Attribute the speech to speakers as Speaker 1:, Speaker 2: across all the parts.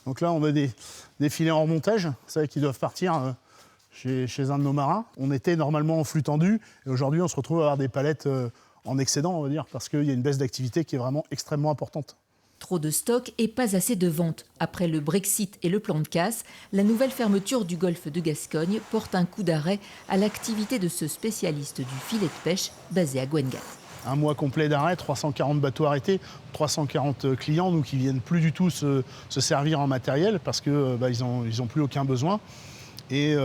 Speaker 1: Donc là, on a des filets en remontage, qui doivent partir chez un de nos marins. On était normalement en flux tendu et aujourd'hui, on se retrouve à avoir des palettes en excédent, on va dire, parce qu'il y a une baisse d'activité qui est vraiment extrêmement importante.
Speaker 2: Trop de stock et pas assez de ventes. Après le Brexit et le plan de casse, la nouvelle fermeture du golfe de Gascogne porte un coup d'arrêt à l'activité de ce spécialiste du filet de pêche basé à Gwengat.
Speaker 1: Un mois complet d'arrêt, 340 bateaux arrêtés, 340 clients nous, qui ne viennent plus du tout se servir en matériel parce qu'ils n'ont plus aucun besoin. Et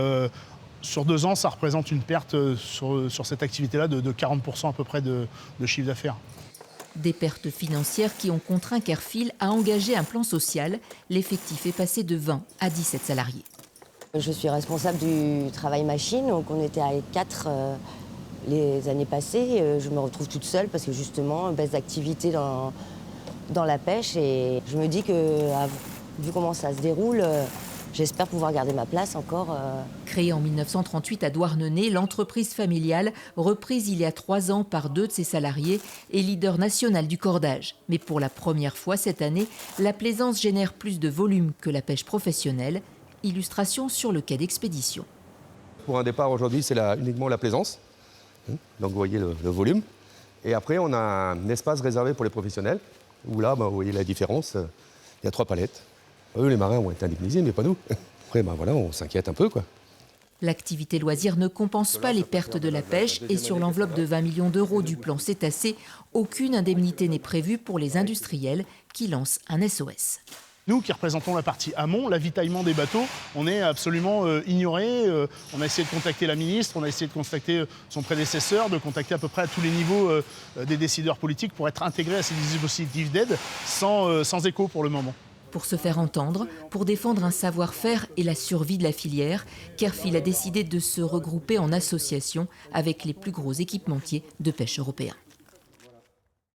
Speaker 1: sur 2 ans, ça représente une perte sur cette activité-là de 40% à peu près de chiffre d'affaires.
Speaker 2: Des pertes financières qui ont contraint Kearfil à engager un plan social. L'effectif est passé de 20 à 17 salariés.
Speaker 3: Je suis responsable du travail machine, donc on était à 4 les années passées. Je me retrouve toute seule parce que justement, baisse d'activité dans la pêche. Et je me dis que, vu comment ça se déroule, j'espère pouvoir garder ma place encore.
Speaker 2: Créée en 1938 à Douarnenez, l'entreprise familiale, reprise il y a 3 ans par 2 de ses salariés, est leader national du cordage. Mais pour la première fois cette année, la plaisance génère plus de volume que la pêche professionnelle. Illustration sur le quai d'expédition.
Speaker 4: Pour un départ aujourd'hui, c'est uniquement la plaisance. Donc vous voyez le volume. Et après, on a un espace réservé pour les professionnels, où là, vous voyez la différence. Il y a 3 palettes. Eux, les marins ont été indemnisés, mais pas nous. Après, voilà, on s'inquiète un peu, quoi.
Speaker 2: L'activité loisir ne compense pas les pertes de la pêche et sur l'enveloppe de 20 millions d'euros du plan cétacé, aucune indemnité n'est prévue pour les industriels qui lancent un SOS.
Speaker 1: Nous qui représentons la partie amont, l'avitaillement des bateaux, on est absolument ignorés. On a essayé de contacter la ministre, on a essayé de contacter son prédécesseur, de contacter à peu près à tous les niveaux des décideurs politiques pour être intégrés à ces dispositifs d'aide sans écho pour le moment.
Speaker 2: Pour se faire entendre, pour défendre un savoir-faire et la survie de la filière, Kearfil a décidé de se regrouper en association avec les plus gros équipementiers de pêche européens.